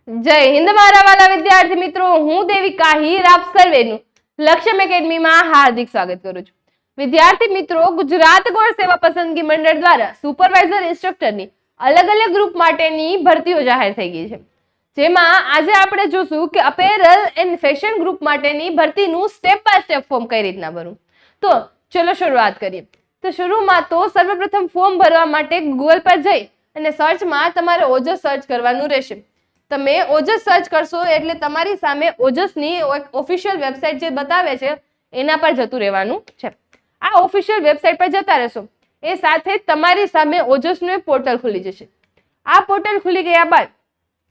જય હિન્દ મારા વાલા વિદ્યાર્થી મિત્રો, હું દેવિકા હીર આપ સર્વેનું લક્ષ્યમ એકેડમીમાં હાર્દિક સ્વાગત કરું છું. વિદ્યાર્થી મિત્રો, ગુજરાત ગૌણ સેવા પસંદગી મંડળ દ્વારા સુપરવાઇઝર ઇન્સ્ટ્રક્ટરની અલગ અલગ ગ્રુપ માટેની ભરતીઓ જાહેર થઈ ગઈ છે. જેમાં આજે આપણે જોશું કે અપેરલ એન્ડ ફેશન ગ્રુપ માટેની ભરતીનું સ્ટેપ બાય સ્ટેપ ફોર્મ કઈ રીતના ભરવું. તો ચલો શરૂઆત કરીએ. તો શરૂમાં તો સર્વપ્રથમ ફોર્મ ભરવા માટે ગૂગલ પર જઈ અને સર્ચમાં તમારે ઓજસ સર્ચ કરવાનું રહેશે. તમે ઓજસ સર્ચ કરશો એટલે તમારી સામે ઓજસની ઓફિશિયલ વેબસાઇટ જે બતાવે છે એના પર જતું રહેવાનું છે. આ ઓફિશિયલ વેબસાઇટ પર જતા રહેશો એ સાથે તમારી સામે ઓજસનું એક પોર્ટલ ખુલી જશે. આ પોર્ટલ ખુલી ગયા બાદ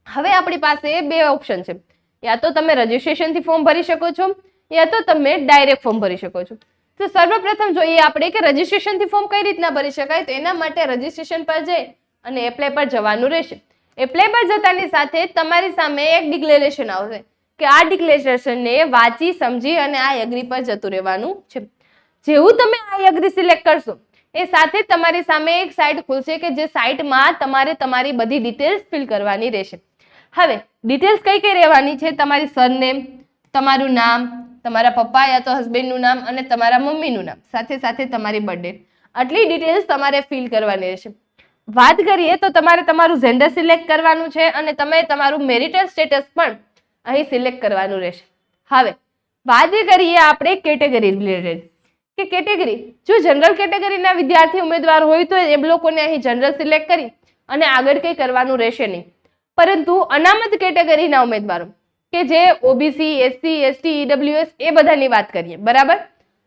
હવે આપણી પાસે બે ઓપ્શન છે. યા તો તમે રજીસ્ટ્રેશનથી ફોર્મ ભરી શકો છો યા તો તમે ડાયરેક્ટ ફોર્મ ભરી શકો છો. તો સર્વપ્રથમ જોઈએ આપણે કે રજીસ્ટ્રેશનથી ફોર્મ કઈ રીતના ભરી શકાય. તો એના માટે રજીસ્ટ્રેશન પર જઈ અને એપ્લાય પર જવાનું રહેશે. એપ્લાય પર જતાની સાથે તમારી સામે એક ડિક્લેરેશન આવશે કે આ ડિક્લેરેશનને વાંચી સમજી અને આ એગ્રી પર જતું રહેવાનું છે. જેવું તમે આ એગ્રી સિલેક્ટ કરશો એ સાથે તમારી સામે એક સાઇટ ખુલશે કે જે સાઇટમાં તમારે તમારી બધી ડિટેલ્સ ફિલ કરવાની રહેશે. હવે ડિટેલ્સ કઈ કઈ રહેવાની છે? તમારી સરનેમ, તમારું નામ, તમારા પપ્પા યા તો હસબન્ડનું નામ અને તમારા મમ્મીનું નામ, સાથે સાથે તમારી બર્થડે. આટલી ડિટેલ્સ તમારે ફિલ કરવાની રહેશે. વાત કરીએ તો તમારે તમારું જેન્ડર સિલેક્ટ કરવાનું છે અને તમે તમારું મેરિટલ સ્ટેટસ પણ અહીં સિલેક્ટ કરવાનું રહેશે. હવે વાત કરીએ આપણે કેટેગરી રિલેટેડ કે કેટેગરી, જો જનરલ કેટેગરીના વિદ્યાર્થી ઉમેદવાર હોય તો એ લોકોને અહીં જનરલ સિલેક્ટ કરી અને આગળ કંઈ કરવાનું રહેશે નહીં. પરંતુ અનામત કેટેગરીના ઉમેદવારો કે જે ઓબીસી, એસસી, એસટી, ઈડબ્લ્યુએસ એ બધાની વાત કરીએ, બરાબર?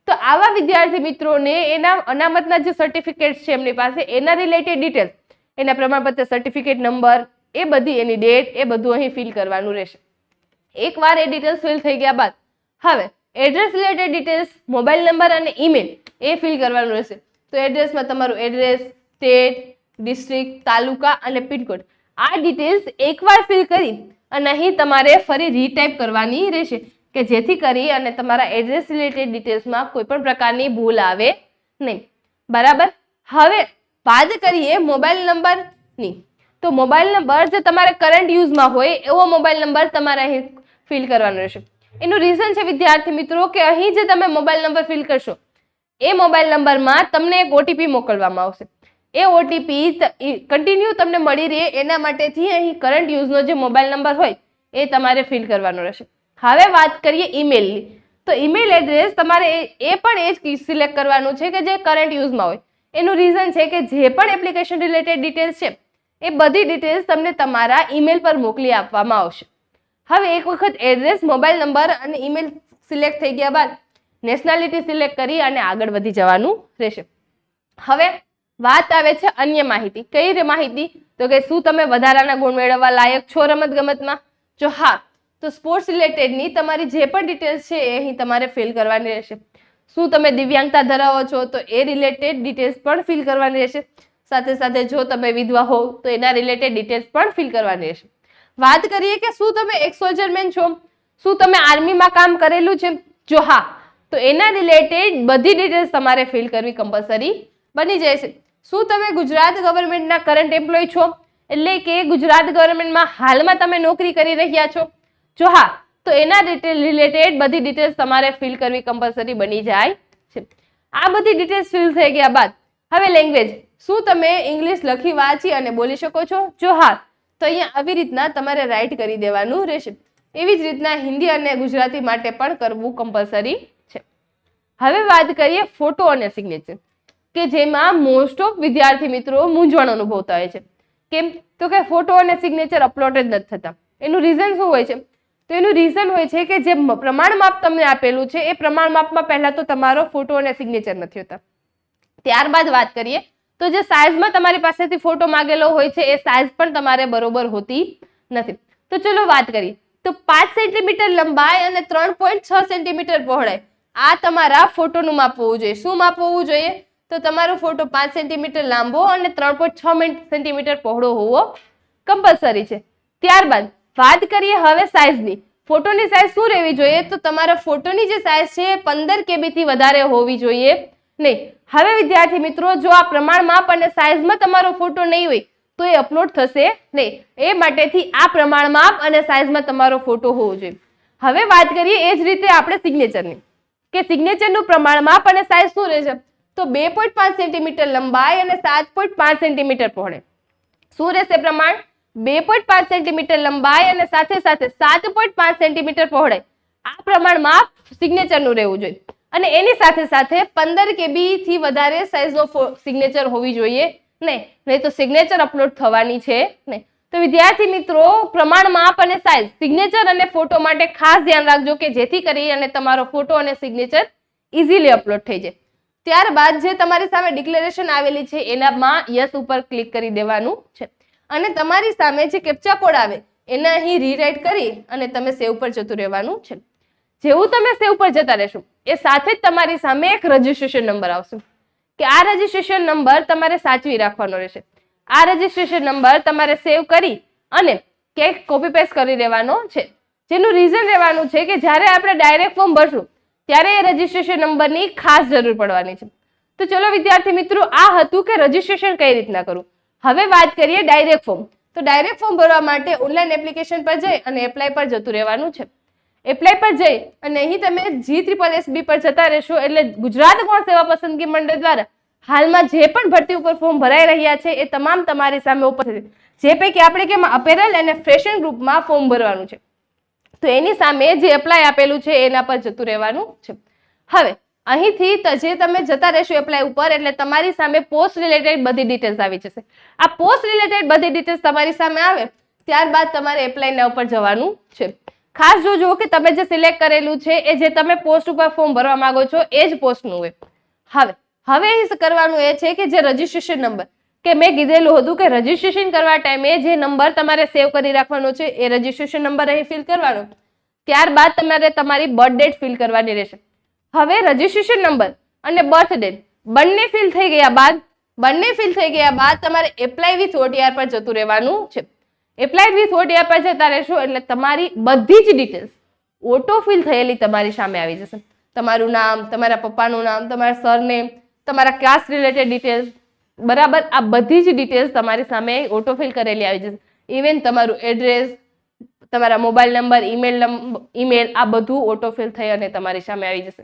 તો આવા વિદ્યાર્થી મિત્રોને એના અનામતના જે સર્ટિફિકેટ છે એમની પાસે એના રિલેટેડ ડિટેલ્સ, એના પ્રમાણપત્ર, સર્ટિફિકેટ નંબર, એ બધી એની ડેટ, એ બધું અહીં ફિલ કરવાનું રહેશે. એકવાર એ ડિટેલ્સ ફિલ થઈ ગયા બાદ હવે address related details, mobile number અને ઈમેલ એ ફિલ કરવાનું રહેશે. તો એડ્રેસમાં તમારું એડ્રેસ, સ્ટેટ, ડિસ્ટ્રિક્ટ, તાલુકા અને પિનકોડ, આ ડિટેલ્સ એકવાર ફિલ કરી અને અહીં તમારે ફરી રીટાઈપ કરવાની રહેશે કે જેથી કરી અને તમારા એડ્રેસ રિલેટેડ ડિટેલ્સમાં કોઈ પણ પ્રકારની ભૂલ આવે નહીં, બરાબર? હવે વાત કરીએ મોબાઈલ નંબરની. તો મોબાઈલ નંબર જે તમારે કરંટ યુઝમાં હોય એવો મોબાઈલ નંબર તમારે અહીં ફિલ કરવાનો રહેશે. એનું રીઝન છે વિદ્યાર્થી મિત્રો કે અહીં જે તમે મોબાઈલ નંબર ફિલ કરશો એ મોબાઈલ નંબરમાં તમને એક ઓટીપી મોકલવામાં આવશે. એ ઓટીપી કન્ટિન્યુ તમને મળી રહે એના માટેથી અહીં કરંટ યુઝનો જે મોબાઈલ નંબર હોય એ તમારે ફિલ કરવાનો રહેશે. હવે વાત કરીએ ઈમેલની. તો ઈમેલ એડ્રેસ તમારે એ પણ એ જ સિલેક્ટ કરવાનું છે કે જે કરંટ યુઝમાં હોય. એનું રીઝન છે કે જે પણ એપ્લિકેશન રિલેટેડ ડિટેલ્સ છે એ બધી ડિટેલ્સ તમને તમારા ઈમેલ પર મોકલી આપવામાં આવશે. હવે એક વખત એડ્રેસ, મોબાઈલ નંબર અને ઈમેલ સિલેક્ટ થઈ ગયા બાદ નેશનાલિટી સિલેક્ટ કરી અને આગળ વધી જવાનું રહેશે. હવે વાત આવે છે અન્ય માહિતી. કઈ માહિતી? તો કે શું તમે વધારાના ગુણ મેળવવા લાયક છો રમતગમતમાં? જો હા, તો સ્પોર્ટ્સ રિલેટેડની તમારી જે પણ ડિટેલ્સ છે એ અહીં તમારે ફિલ કરવાની રહેશે. શું તમે દિવ્યાંગતા ધરાવો છો તો એ રિલેટેડ ડિટેલ્સ પણ ફિલ કરવાની રહેશે. સાથે સાથે જો તમે વિધવા હોવ તો એના રિલેટેડ ડિટેલ્સ પણ ફિલ કરવાની રહેશે. વાત કરીએ કે શું તમે એક્સ સોલ્જરમેન છો, શું તમે આર્મીમાં કામ કરેલું છે? જો હા, તો એના રિલેટેડ બધી ડિટેલ્સ તમારે ફિલ કરવી કમ્પલસરી બની જાય છે. શું તમે ગુજરાત ગવર્મેન્ટના કરંટ એમ્પ્લોય છો, એટલે કે ગુજરાત ગવર્મેન્ટમાં હાલમાં તમે નોકરી કરી રહ્યા છો? જો હા, તો એના રિલેટેડ બધી ડિટેલ્સ તમારે ફિલ કરવી કમ્પલસરી બની જાય છે. આ બધી ડિટેલ્સ ફિલ થઈ ગયા બાદ હવે લેંગ્વેજ, શું તમે ઇંગ્લિશ લખી, વાંચી અને બોલી શકો છો? જો હા, તો અહીંયા આવી રીતના તમારે રાઇટ કરી દેવાનું રહેશે. એવી જ રીતના હિન્દી અને ગુજરાતી માટે પણ કરવું કમ્પલસરી છે. હવે વાત કરીએ ફોટો અને સિગ્નેચર કે જેમાં મોસ્ટ ઓફ વિદ્યાર્થી મિત્રો મૂંઝવણ અનુભવતા હોય છે. કેમ? તો કે ફોટો અને સિગ્નેચર અપલોડ જ નથી થતા. એનું રીઝન શું હોય છે? તો એનું રીઝન હોય છે કે જે પ્રમાણ માપ તમને આપેલું છે એ પ્રમાણ માપમાં પહેલા તો તમારો ફોટો અને સિગ્નેચર નથી હોતા. ત્યારબાદ વાત કરીએ તો જે સાઇઝમાં તમારી પાસેથી ફોટો માંગેલો હોય છે એ સાઇઝ પણ તમારે બરોબર હોતી નથી. તો ચલો વાત કરીએ તો 5 સેન્ટીમીટર લંબાઈ અને 3.6 સેન્ટીમીટર પહોળાઈ આ તમારા ફોટોનું માપ હોવું જોઈએ. શું માપ હોવું જોઈએ? તો તમારો ફોટો 5 સેન્ટીમીટર લાંબો અને 3.6 સેન્ટીમીટર પહોળો હોવો કમ્પલસરી છે. ત્યારબાદ વાત કરીએ હવે સાઇઝની. ફોટોની સાઇઝ શું રહેવી જોઈએ? તો તમારા ફોટોની જે સાઇઝ છે 15 KB થી વધારે હોવી જોઈએ નહીં. હવે વિદ્યાર્થી મિત્રો, જો આ પ્રમાણ માપ અને સાઇઝમાં તમારો ફોટો નહીં હોય તો એ અપલોડ થશે નહીં. એ માટેથી આ પ્રમાણ માપ અને સાઇઝમાં તમારો ફોટો હોવો જોઈએ. હવે વાત કરીએ એ જ રીતે આપણે સિગ્નેચરની, કે સિગ્નેચરનું પ્રમાણ માપ અને સાઇઝ શું રહેશે? તો 2.5 સેન્ટીમીટર લંબાઈ અને 7.5 સેન્ટીમીટર પહોળાઈ. શું રહેશે પ્રમાણ? 2.5 સેન્ટીમીટર લંબાઈ અને સાથે સાથે 7.5 સેન્ટીમીટર પહોળાઈ. આ પ્રમાણ માપ સિગ્નેચરનું રહેવું જોઈએ. અને એની સાથે સાથે 15 KB થી વધારે સાઇઝનો સિગ્નેચર હોવી જોઈએ નહીં તો સિગ્નેચર અપલોડ થવાની છે નહીં. તો વિદ્યાર્થી મિત્રો, પ્રમાણ માપ અને સાઇઝ સિગ્નેચર અને ફોટો માટે ખાસ ધ્યાન રાખજો કે જેથી કરી અને તમારો ફોટો અને સિગ્નેચર ઇઝીલી અપલોડ થઈ જાય. ત્યારબાદ જે તમારી સામે ડિક્લેરેશન આવેલી છે એનામાં યસ ઉપર ક્લિક કરી દેવાનું છે અને તમારી સામે જે કેપ્ચા કોડ આવે એને અહીં રીરાઇટ કરી અને તમે સેવ પર જતું રહેવાનું છે. જેવું તમે સેવ પર જતા રહેશો એ સાથે જ તમારી સામે એક રજીસ્ટ્રેશન નંબર આવશે કે આ રજીસ્ટ્રેશન નંબર તમારે સાચવી રાખવાનો રહેશે. આ રજીસ્ટ્રેશન નંબર તમારે સેવ કરી અને ક્યાંક કોપી પેસ્ટ કરી દેવાનો છે. જેનું રીઝન રહેવાનું છે કે જ્યારે આપણે ડાયરેક્ટ ફોર્મ ભરશું ત્યારે એ રજીસ્ટ્રેશન નંબરની ખાસ જરૂર પડવાની છે. તો ચલો વિદ્યાર્થી મિત્રો, આ હતું કે રજીસ્ટ્રેશન કઈ રીતના કરવું. હવે વાત કરીએ ડાયરેક્ટ ફોર્મ. તો ડાયરેક્ટ ફોર્મ ભરવા માટે ઓનલાઈન એપ્લિકેશન પર જઈ અને એપ્લાય પર જતું રહેવાનું છે. એપ્લાય પર જઈ અને અહીં તમે GSSB પર જતા રહેશો એટલે ગુજરાત ગૌણ સેવા પસંદગી મંડળ દ્વારા હાલમાં જે પણ ભરતી ઉપર ફોર્મ ભરાઈ રહ્યા છે એ તમામ તમારી સામે ઉપર છે. જે પૈકી આપણે કેમ અપેરલ અને ફેશન ગ્રુપમાં ફોર્મ ભરવાનું છે તો એની સામે જે એપ્લાય આપેલું છે એના પર જતું રહેવાનું છે. હવે અહીંથી જે તમે જતા રહેશો એપ્લાય ઉપર એટલે તમારી સામે પોસ્ટ રિલેટેડ બધી ડિટેલ્સ આવી જશે. આ પોસ્ટ રિલેટેડ બધી ડિટેલ્સ તમારી સામે આવે ત્યારબાદ તમારે એપ્લાયના ઉપર જવાનું છે. ખાસ જોજો કે તમે જે સિલેક્ટ કરેલું છે એ જે તમે પોસ્ટ ઉપર ફોર્મ ભરવા માંગો છો એ જ પોસ્ટનું હોય. હવે કરવાનું એ છે કે જે રજીસ્ટ્રેશન નંબર કે મેં કીધેલું હતું કે રજીસ્ટ્રેશન કરવા ટાઈમે જે નંબર તમારે સેવ કરી રાખવાનો છે એ રજીસ્ટ્રેશન નંબર અહીં ફિલ કરવાનો. ત્યારબાદ તમારે તમારી બર્થ ડેટ ફિલ કરવાની રહેશે. હવે રજીસ્ટ્રેશન નંબર અને બર્થ ડેટ બંને ફિલ થઈ ગયા બાદ તમારે એપ્લાય વિથ OTR પર જતું રહેવાનું છે. એપ્લાય વિથ OTR પર જતા રહેશો એટલે તમારી બધી જ ડિટેલ્સ ઓટો ફિલ થયેલી તમારી સામે આવી જશે. તમારું નામ, તમારા પપ્પાનું નામ, તમારા સરનેમ, તમારા ક્લાસ રિલેટેડ ડિટેલ્સ, બરાબર, આ બધી જ ડિટેલ્સ તમારી સામે ઓટો ફિલ કરેલી આવી જશે. ઇવન તમારું એડ્રેસ, તમારા મોબાઈલ નંબર, ઈમેલ આ બધું ઓટો ફિલ થઈ અને તમારી સામે આવી જશે.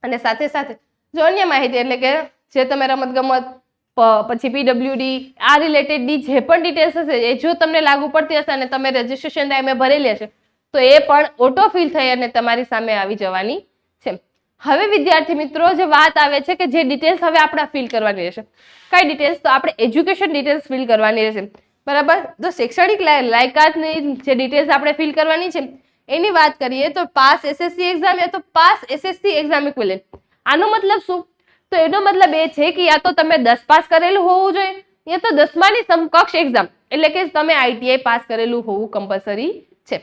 અને સાથે સાથે જો અન્ય માહિતી એટલે કે જે તમે રમતગમત પછી PWD આ રિલેટેડની જે પણ ડિટેલ્સ હશે એ જો તમને લાગુ પડતી હશે અને તમે રજીસ્ટ્રેશન ટાઈમે ભરેલી હશે તો એ પણ ઓટો ફિલ થઈ અને તમારી સામે આવી જવાની છે. હવે વિદ્યાર્થી મિત્રો, જે વાત આવે છે કે જે ડિટેલ્સ હવે આપણે ફિલ કરવાની રહેશે. કઈ ડિટેલ્સ? તો આપણે એજ્યુકેશન ડિટેલ્સ ફિલ કરવાની રહેશે, બરાબર. તો શૈક્ષણિક લાયકાતની જે ડિટેલ્સ આપણે ફિલ કરવાની છે એની વાત કરીએ તો પાસ SSC એક્ઝામ યા તો પાસ SSC એક્ઝામ ઇક્વિવેલન્ટ. આનો મતલબ શું? તો એનો મતલબ એ છે કે યા તો તમે 10 પાસ કરેલું હોવું જોઈએ યા તો 10માની સમકક્ષ એક્ઝામ એટલે કે તમે ITI પાસ કરેલું હોવું કમ્પલસરી છે.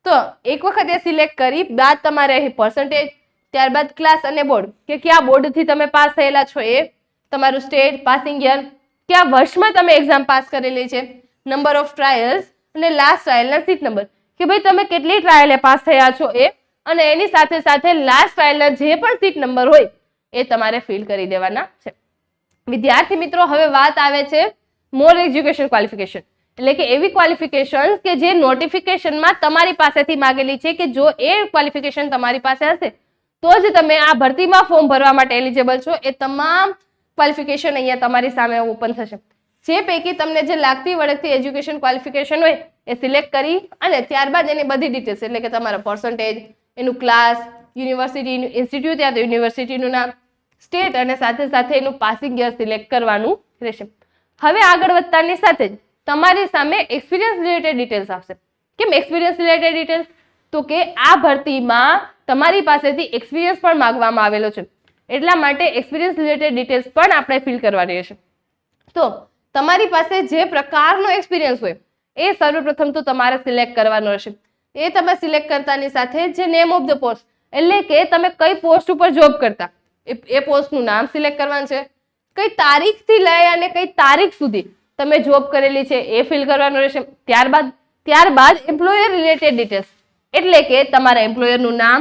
તો એક વખત એ સિલેક્ટ કરી બાદ તમારે પર્સન્ટેજ, ત્યારબાદ ક્લાસ અને બોર્ડ કે કયા બોર્ડથી તમે પાસ થયેલા છો એ, તમારું સ્ટેટ, પાસિંગ યર, કયા વર્ષમાં તમે એક્ઝામ પાસ કરેલી છે, નંબર ઓફ ટ્રાયલ્સ અને લાસ્ટ ટ્રાયલના સીટ નંબર કે ભાઈ તમે કેટલી ટ્રાયલે પાસ થયા છો એ, અને એની સાથે સાથે લાસ્ટ ટ્રાયલના જે પણ સીટ નંબર હોય એ તમારે ફિલ કરી દેવાના છે. વિદ્યાર્થી મિત્રો, હવે વાત આવે છે મોર એજ્યુકેશન ક્વોલિફિકેશન એટલે કે એવી ક્વોલિફિકેશન્સ કે જે નોટિફિકેશનમાં તમારી પાસેથી માંગેલી છે કે જો એ ક્વોલિફિકેશન તમારી પાસે હશે તો જ તમે આ ભરતીમાં ફોર્મ ભરવા માટે એલિજિબલ છો. એ તમામ ક્વોલિફિકેશન અહીંયા તમારી સામે ઓપન થશે. જે પૈકી તમને જે લાગતી વળગતી એજ્યુકેશન ક્વોલિફિકેશન હોય એ સિલેક્ટ કરી અને ત્યારબાદ એની બધી ડિટેલ્સ એટલે કે તમારા પર્સન્ટેજ, એનું ક્લાસ, યુનિવર્સિટી, ઇન્સ્ટિટ્યૂટ યા તો યુનિવર્સિટીનું નામ, સ્ટેટ અને સાથે સાથે એનું પાસિંગ યર સિલેક્ટ કરવાનું રહેશે. હવે આગળ વધતાની સાથે જ તમારી સામે એક્સપિરિયન્સ રિલેટેડ ડિટેલ્સ આવશે. કેમ એક્સપિરિયન્સ રિલેટેડ ડિટેલ્સ? તો કે આ ભરતીમાં તમારી પાસેથી એક્સપિરિયન્સ પણ માંગવામાં આવેલો છે એટલા માટે એક્સપિરિયન્સ રિલેટેડ ડિટેલ્સ પણ આપણે ફિલ કરવાની રહેશે. તો તમારી પાસે જે પ્રકારનો એક્સપિરિયન્સ હોય એ સર્વપ્રથમ તો તમારે સિલેક્ટ કરવાનો રહેશે. એ તમે સિલેક્ટ કરતાની સાથે જે નેમ ઓફ ધ પોસ્ટ એટલે કે તમે કઈ પોસ્ટ ઉપર જોબ કરતા એ પોસ્ટનું નામ સિલેક્ટ કરવાનું છે. કઈ તારીખથી લઈ અને કઈ તારીખ સુધી તમે જોબ કરેલી છે એ ફિલ કરવાનું રહેશે. ત્યારબાદ એમ્પ્લોયર રિલેટેડ ડિટેલ્સ એટલે કે તમારા એમ્પ્લોયરનું નામ,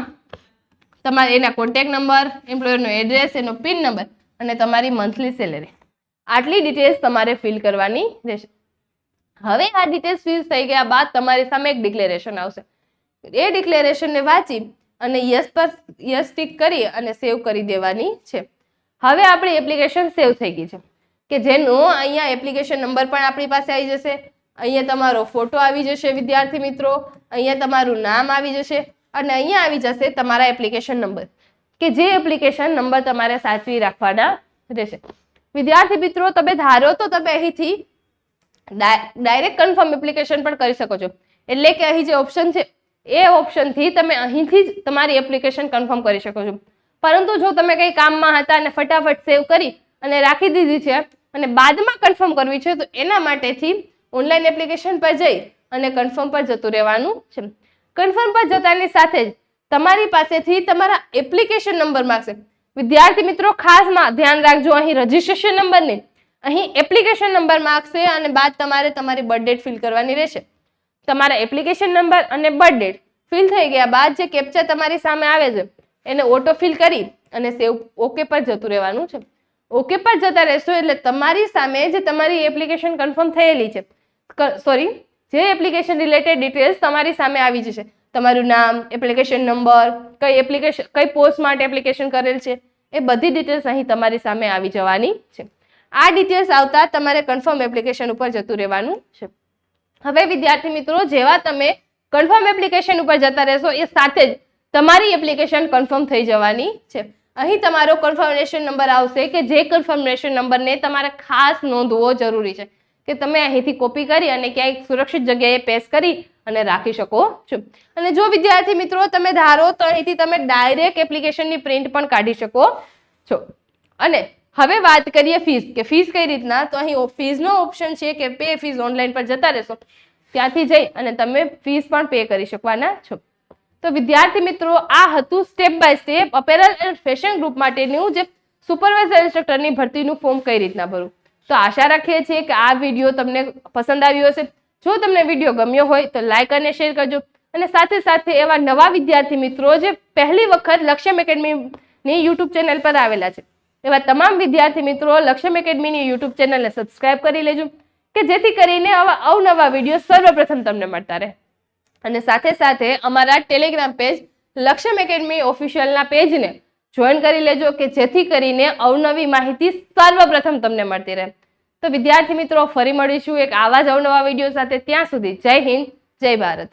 તમારા એના કોન્ટેક્ટ નંબર, એમ્પ્લોયરનો એડ્રેસ, એનો પિન નંબર અને તમારી મંથલી સેલેરી, આટલી ડિટેલ્સ તમારે ફિલ કરવાની રહેશે. હવે આ ડિટેલ્સ ફિલ થઈ ગયા બાદ તમારી સામે એક ડિક્લેરેશન આવશે. એ ડિક્લેરેશનને વાંચી અને યસ ટિક કરી અને સેવ કરી દેવાની છે. હવે આપણી એપ્લિકેશન સેવ થઈ ગઈ છે કે જેનો અહીંયા એપ્લિકેશન નંબર પણ આપણી પાસે આવી જશે, અહીંયા તમારો ફોટો આવી જશે વિદ્યાર્થી મિત્રો, અહીંયા તમારું નામ આવી જશે અને અહીંયા આવી જશે તમારા એપ્લિકેશન નંબર કે જે એપ્લિકેશન નંબર તમારે સાચવી રાખવાના રહેશે. વિદ્યાર્થી મિત્રો તમે ધારો તો તમે અહીંથી ડાયરેક્ટ કન્ફર્મ એપ્લિકેશન પણ કરી શકો છો. એટલે કે અહીં જે ઓપ્શન છે એ ઓપ્શનથી તમે અહીંથી જ તમારી એપ્લિકેશન કન્ફર્મ કરી શકો છો. પરંતુ જો તમે કંઈ કામમાં હતા અને ફટાફટ સેવ કરી અને રાખી દીધી છે અને બાદમાં કન્ફર્મ કરવી છે તો એના માટેથી ઓનલાઈન એપ્લિકેશન પર જઈ અને કન્ફર્મ પર જતું રહેવાનું છે. કન્ફર્મ પર જતાની સાથે જ તમારી પાસેથી તમારા એપ્લિકેશન નંબર માંગશે. વિદ્યાર્થી મિત્રો ખાસ ધ્યાન રાખજો, અહીં રજીસ્ટ્રેશન નંબર નહીં, અહીં એપ્લિકેશન નંબર માંગશે અને બાદ તમારે તમારી બર્થ ડેટ ફિલ કરવાની રહેશે. તમારા એપ્લિકેશન નંબર અને બર્થ ડેટ ફિલ થઈ ગયા બાદ જે કેપ્ચા તમારી સામે આવે છે એને ઓટો ફિલ કરી અને સેવ ઓકે પર જતું રહેવાનું છે. ઓકે પર જતા રહેશો એટલે તમારી સામે જે તમારી એપ્લિકેશન કન્ફર્મ થયેલી છે, જે એપ્લિકેશન રિલેટેડ ડિટેલ્સ તમારી સામે આવી જશે. તમારું નામ, એપ્લિકેશન નંબર, કઈ પોસ્ટ માટે એપ્લિકેશન કરેલ છે, એ બધી ડિટેલ્સ અહીં તમારી સામે આવી જવાની છે. આ ડિટેલ્સ આવતા તમારે કન્ફર્મ એપ્લિકેશન ઉપર જતું રહેવાનું છે. હવે વિદ્યાર્થી મિત્રો જેવા તમે કન્ફર્મ એપ્લિકેશન ઉપર જતા રહેશો એ સાથે જ તમારી એપ્લિકેશન કન્ફર્મ થઈ જવાની છે. અહીં તમારો કન્ફર્મેશન નંબર આવશે કે જે કન્ફર્મેશન નંબરને તમારે ખાસ નોંધવો જરૂરી છે કે તમે અહીંથી કોપી કરી અને ક્યાંય સુરક્ષિત જગ્યાએ પેસ્ટ કરી અને રાખી શકો છો. અને જો વિદ્યાર્થી મિત્રો તમે ધારો તો અહીંથી તમે ડાયરેક્ટ એપ્લિકેશનની પ્રિન્ટ પણ કાઢી શકો છો. અને હવે વાત કરીએ ફીસ, કે ફીસ કઈ રીતના, તો અહીં ફીસનો ઓપ્શન છે કે પે ફીસ ઓનલાઈન પર જતા રહેશો ત્યાંથી જઈ અને તમે ફીસ પણ પે કરી શકવાના છો. તો વિદ્યાર્થી મિત્રો આ હતું step by step apparel and fashion group માટેનું જે સુપરવાઇઝર ઇન્સ્ટ્રક્ટરની ભરતીનું ફોર્મ કઈ રીતના ભરવું. તો આશા રાખીએ છીએ કે આ વિડીયો તમને પસંદ આવ્યો હશે. જો તમને વિડીયો ગમ્યો હોય તો લાઈક અને શેર કરજો અને સાથે સાથે એવા નવા વિદ્યાર્થી મિત્રો જે પહેલી વખત લક્ષ્યમ એકેડમીની યુટ્યુબ ચેનલ પર આવેલા છે એવા તમામ વિદ્યાર્થી મિત્રો લક્ષ્યમ એકેડમીની યુટ્યુબ ચેનલને સબસ્ક્રાઇબ કરી લેજો કે જેથી કરીને આવા અવનવા વિડીયો સર્વપ્રથમ તમને મળતા રહે. અને સાથે સાથે અમારા ટેલિગ્રામ પેજ લક્ષ્યમ એકેડમી ઓફિશિયલના પેજને જોઈન કરી લેજો કે જેથી કરીને અવનવી માહિતી સર્વપ્રથમ તમને મળતી રહે. તો વિદ્યાર્થી મિત્રો ફરી મળીશું એક આવા જ અવનવા વિડીયો સાથે. ત્યાં સુધી જય હિન્દ, જય ભારત.